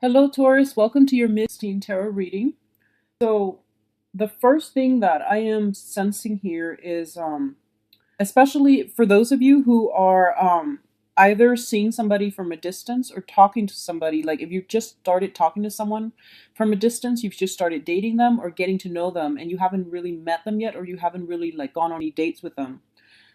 Hello, Taurus. Welcome to your Mid-16 Tarot reading. So, the first thing that I am sensing here is, especially for those of you who are either seeing somebody from a distance or talking to somebody, like if you just started talking to someone from a distance, you've just started dating them or getting to know them, and you haven't really met them yet, or you haven't really like gone on any dates with them.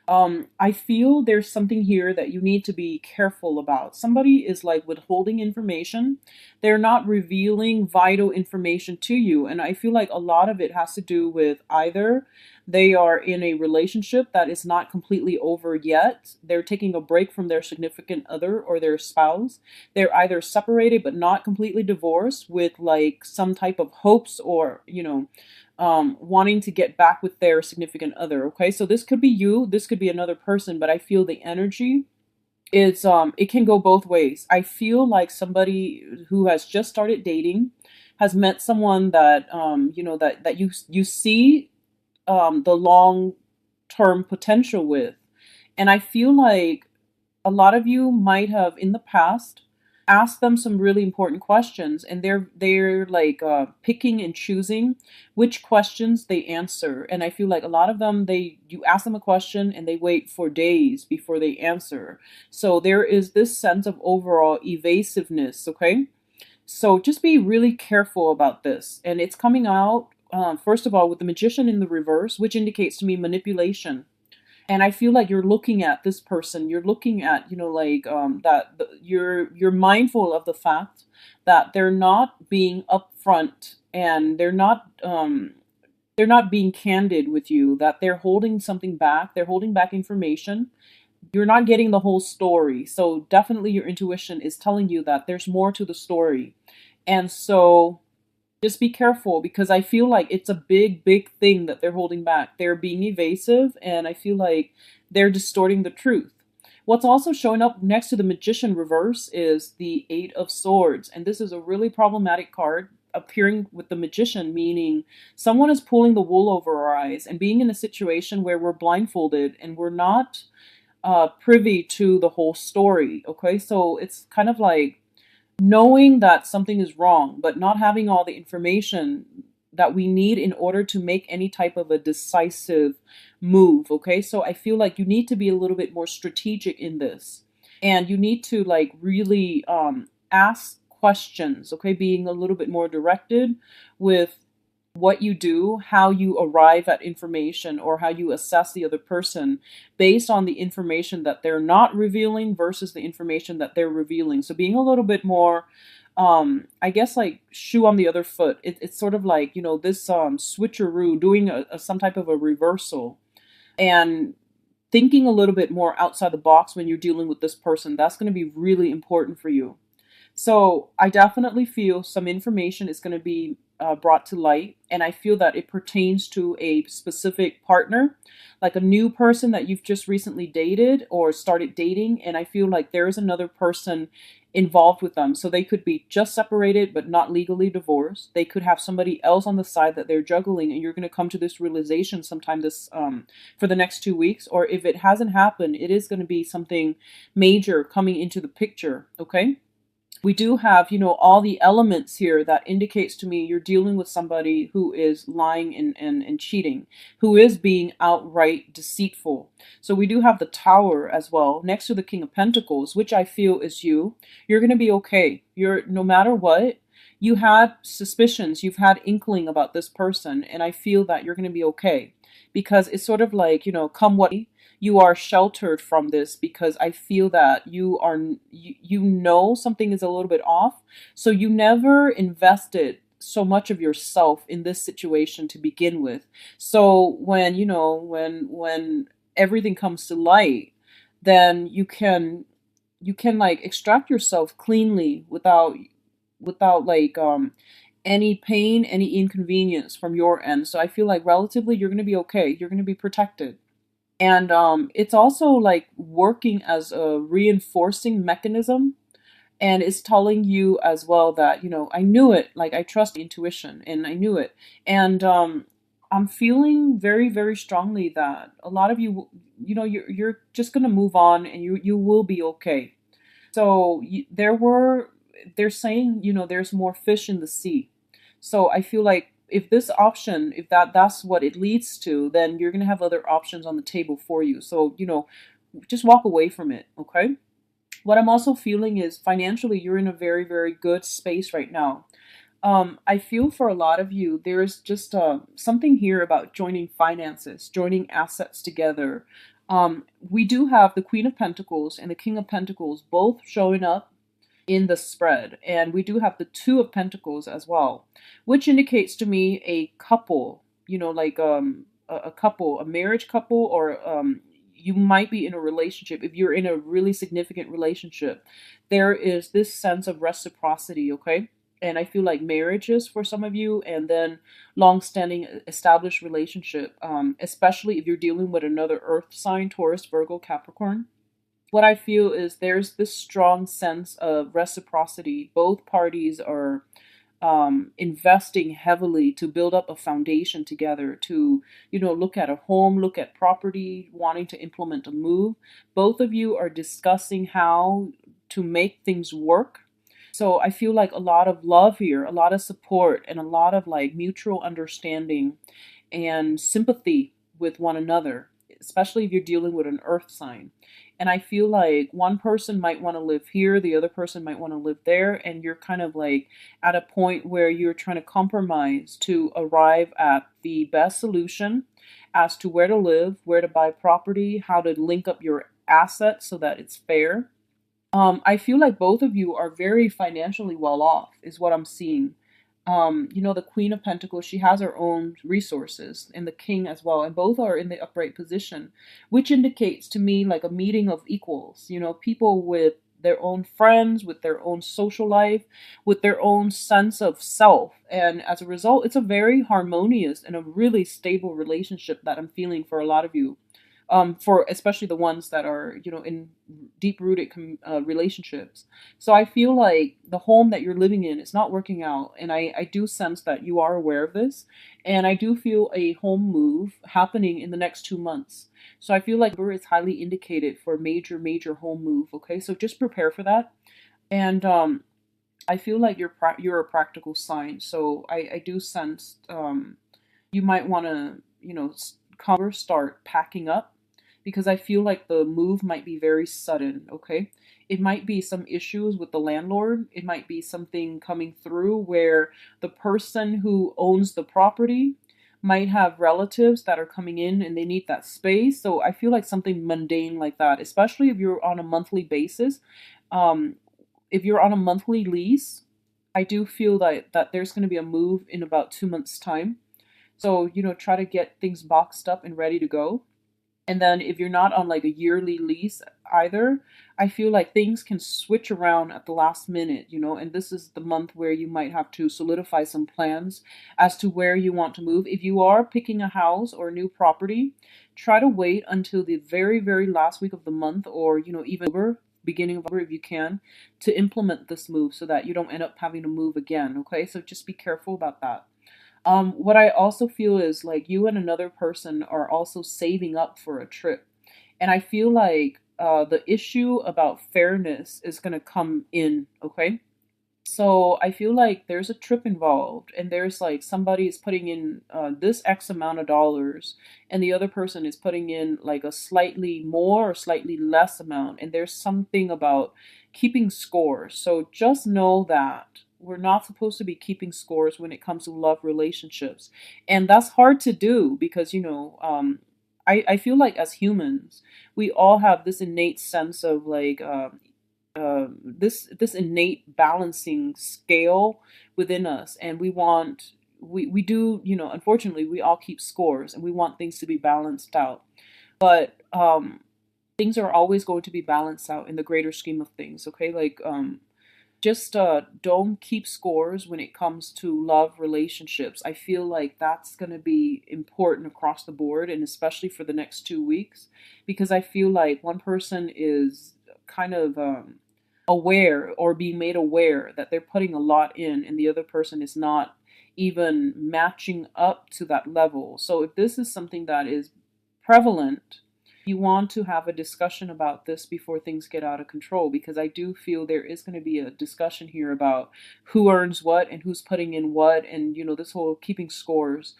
I feel there's something here that you need to be careful about. Somebody is like withholding information. They're not revealing vital information to you. And I feel like a lot of it has to do with either they are in a relationship that is not completely over yet. They're taking a break from their significant other or their spouse. They're either separated but not completely divorced with like some type of hopes or, wanting to get back with their significant other. Okay, so this could be you, this could be another person, but I feel the energy is it can go both ways. I feel like somebody who has just started dating has met someone that you see the long term potential with. And I feel like a lot of you might have in the past asked them some really important questions, and they're like picking and choosing which questions they answer. And I feel like a lot of them, they you ask them a question and they wait for days before they answer. So there is this sense of overall evasiveness. Okay, so just be really careful about this. And it's coming out first of all with the Magician in the reverse, which indicates to me manipulation. And I feel like you're looking at this person, you're looking at, you're mindful of the fact that they're not being upfront, and they're not being candid with you, that they're holding something back, they're holding back information. You're not getting the whole story. So definitely your intuition is telling you that there's more to the story. And so just be careful, because I feel like it's a big, big thing that they're holding back. They're being evasive, and I feel like they're distorting the truth. What's also showing up next to the Magician reverse is the Eight of Swords. And this is a really problematic card appearing with the Magician, meaning someone is pulling the wool over our eyes and being in a situation where we're blindfolded and we're not privy to the whole story. Okay, so it's kind of like knowing that something is wrong, but not having all the information that we need in order to make any type of a decisive move. Okay, so I feel like you need to be a little bit more strategic in this, and you need to like really ask questions. Okay, being a little bit more directed with what you do, how you arrive at information, or how you assess the other person based on the information that they're not revealing versus the information that they're revealing. So being a little bit more, I guess, like shoe on the other foot. It's sort of like, this switcheroo, doing some type of a reversal, and thinking a little bit more outside the box when you're dealing with this person. That's going to be really important for you. So I definitely feel some information is going to be brought to light, and I feel that it pertains to a specific partner, like a new person that you've just recently dated or started dating, and I feel like there is another person involved with them. So they could be just separated but not legally divorced. They could have somebody else on the side that they're juggling, and you're going to come to this realization sometime this for the next 2 weeks. Or if it hasn't happened, it is going to be something major coming into the picture. Okay, we do have, all the elements here that indicates to me you're dealing with somebody who is lying and cheating, who is being outright deceitful. So we do have the Tower as well, next to the King of Pentacles, which I feel is you. You're going to be okay. No matter what, you had suspicions, you've had inkling about this person, and I feel that you're going to be okay. Because it's sort of like, come what may, you are sheltered from this, because I feel that you know something is a little bit off. So you never invested so much of yourself in this situation to begin with. So when when everything comes to light, then you can like extract yourself cleanly without like any pain, any inconvenience from your end. So I feel like relatively you're going to be okay. You're going to be protected. And it's also like working as a reinforcing mechanism, and it's telling you as well that, I knew it, like I trust intuition and I knew it. And I'm feeling very, very strongly that a lot of you, you're just going to move on, and you will be okay. So there were they're saying, there's more fish in the sea. So I feel like if this option, if that's what it leads to, then you're going to have other options on the table for you. So, just walk away from it, okay? What I'm also feeling is financially, you're in a very, very good space right now. I feel for a lot of you, there's just something here about joining finances, joining assets together. We do have the Queen of Pentacles and the King of Pentacles both showing up in the spread, and we do have the Two of Pentacles as well, which indicates to me a couple, like a couple, a marriage couple, or you might be in a relationship. If you're in a really significant relationship, there is this sense of reciprocity, okay? And I feel like marriages for some of you, and then long-standing established relationship, especially if you're dealing with another earth sign, Taurus, Virgo, Capricorn. What I feel is there's this strong sense of reciprocity. Both parties are investing heavily to build up a foundation together, to, look at a home, look at property, wanting to implement a move. Both of you are discussing how to make things work. So I feel like a lot of love here, a lot of support, and a lot of like mutual understanding and sympathy with one another, especially if you're dealing with an earth sign. And I feel like one person might want to live here, the other person might want to live there, and you're kind of like at a point where you're trying to compromise to arrive at the best solution as to where to live, where to buy property, how to link up your assets so that it's fair. I feel like both of you are very financially well off, is what I'm seeing. The Queen of Pentacles, she has her own resources, and the King as well, and both are in the upright position, which indicates to me like a meeting of equals, people with their own friends, with their own social life, with their own sense of self. And as a result, it's a very harmonious and a really stable relationship that I'm feeling for a lot of you. For especially the ones that are, in deep rooted relationships. So I feel like the home that you're living in is not working out. And I do sense that you are aware of this. And I do feel a home move happening in the next 2 months. So I feel like it's highly indicated for major, major home move. Okay. So just prepare for that. And, I feel like you're a practical sign. So I do sense, you might want to, start packing up, because I feel like the move might be very sudden, okay? It might be some issues with the landlord. It might be something coming through where the person who owns the property might have relatives that are coming in and they need that space. So I feel like something mundane like that, especially if you're on a monthly basis. Um, if you're on a monthly lease, I do feel that there's going to be a move in about 2 months' time. So, try to get things boxed up and ready to go. And then if you're not on like a yearly lease either, I feel like things can switch around at the last minute, and this is the month where you might have to solidify some plans as to where you want to move. If you are picking a house or a new property, try to wait until the very, very last week of the month, or, even over beginning of October if you can, to implement this move so that you don't end up having to move again. Okay. So just be careful about that. What I also feel is like you and another person are also saving up for a trip. And I feel like the issue about fairness is going to come in, okay? So I feel like there's a trip involved, and there's like somebody is putting in this X amount of dollars, and the other person is putting in like a slightly more or slightly less amount. And there's something about keeping scores. So just know that we're not supposed to be keeping scores when it comes to love relationships. And that's hard to do because, I feel like as humans, we all have this innate sense of like, this innate balancing scale within us, and we do, unfortunately we all keep scores and we want things to be balanced out. But things are always going to be balanced out in the greater scheme of things, okay? Like just don't keep scores when it comes to love relationships. I feel like that's going to be important across the board, and especially for the next 2 weeks, because I feel like one person is kind of aware or being made aware that they're putting a lot in, and the other person is not even matching up to that level. So if this is something that is prevalent, You want to have a discussion about this before things get out of control, because I do feel there is going to be a discussion here about who earns what and who's putting in what, and this whole keeping scores.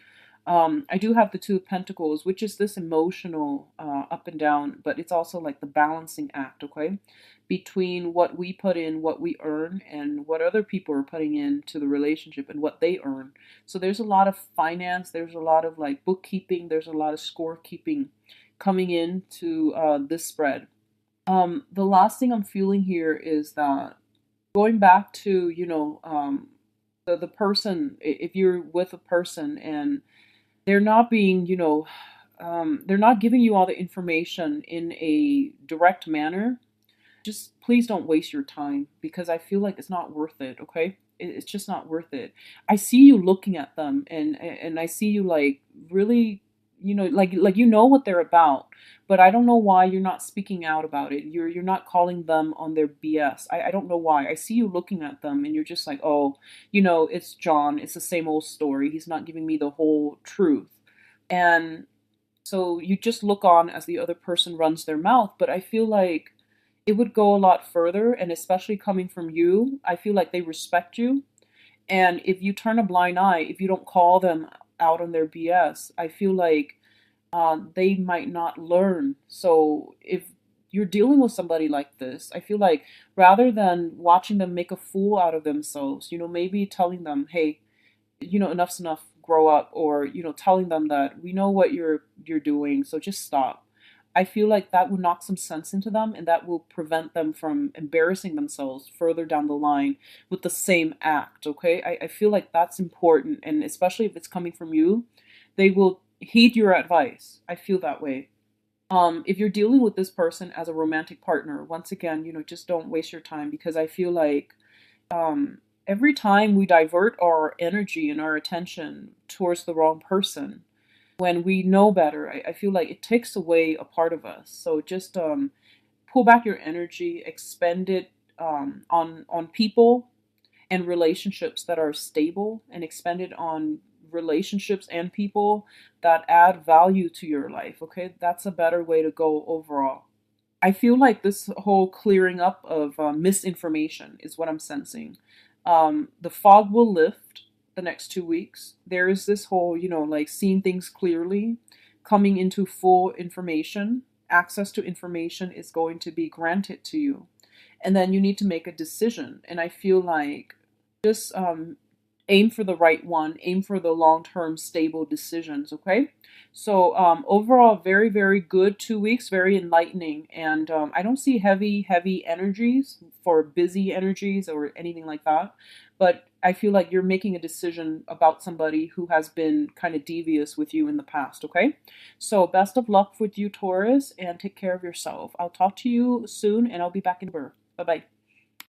I do have the Two of Pentacles, which is this emotional up and down, but it's also like the balancing act, okay? Between what we put in, what we earn, and what other people are putting into the relationship and what they earn. So there's a lot of finance, there's a lot of like bookkeeping, there's a lot of scorekeeping coming into this spread. The last thing I'm feeling here is that going back to, the person, if you're with a person and they're not being, they're not giving you all the information in a direct manner, just please don't waste your time, because I feel like it's not worth it, okay? It's just not worth it. I see you looking at them, and I see you like really, like what they're about, but I don't know why you're not speaking out about it. You're not calling them on their BS. I don't know why. I see you looking at them and you're just like, "Oh, it's John. It's the same old story. He's not giving me the whole truth." And so you just look on as the other person runs their mouth, but I feel like it would go a lot further, and especially coming from you, I feel like they respect you. And if you turn a blind eye, if you don't call them out on their BS, I feel like they might not learn. So if you're dealing with somebody like this, I feel like rather than watching them make a fool out of themselves, maybe telling them, hey, enough's enough, grow up, or telling them that we know what you're doing, so just stop. I feel like that would knock some sense into them, and that will prevent them from embarrassing themselves further down the line with the same act, okay? I feel like that's important, and especially if it's coming from you, they will heed your advice. I feel that way. If you're dealing with this person as a romantic partner, once again, just don't waste your time, because I feel like every time we divert our energy and our attention towards the wrong person, when we know better, I feel like it takes away a part of us. So just pull back your energy, expend it on people and relationships that are stable, and expend it on relationships and people that add value to your life. Okay, that's a better way to go overall. I feel like this whole clearing up of misinformation is what I'm sensing. The fog will lift the next 2 weeks. There is this whole, like seeing things clearly, coming into full information. Access to information is going to be granted to you. And then you need to make a decision. And I feel like just aim for the right one, aim for the long-term stable decisions, okay? So overall, very, very good 2 weeks, very enlightening. And I don't see heavy energies for busy energies or anything like that. But I feel like you're making a decision about somebody who has been kind of devious with you in the past, okay? So best of luck with you, Taurus, and take care of yourself. I'll talk to you soon, and I'll be back in Bye-bye.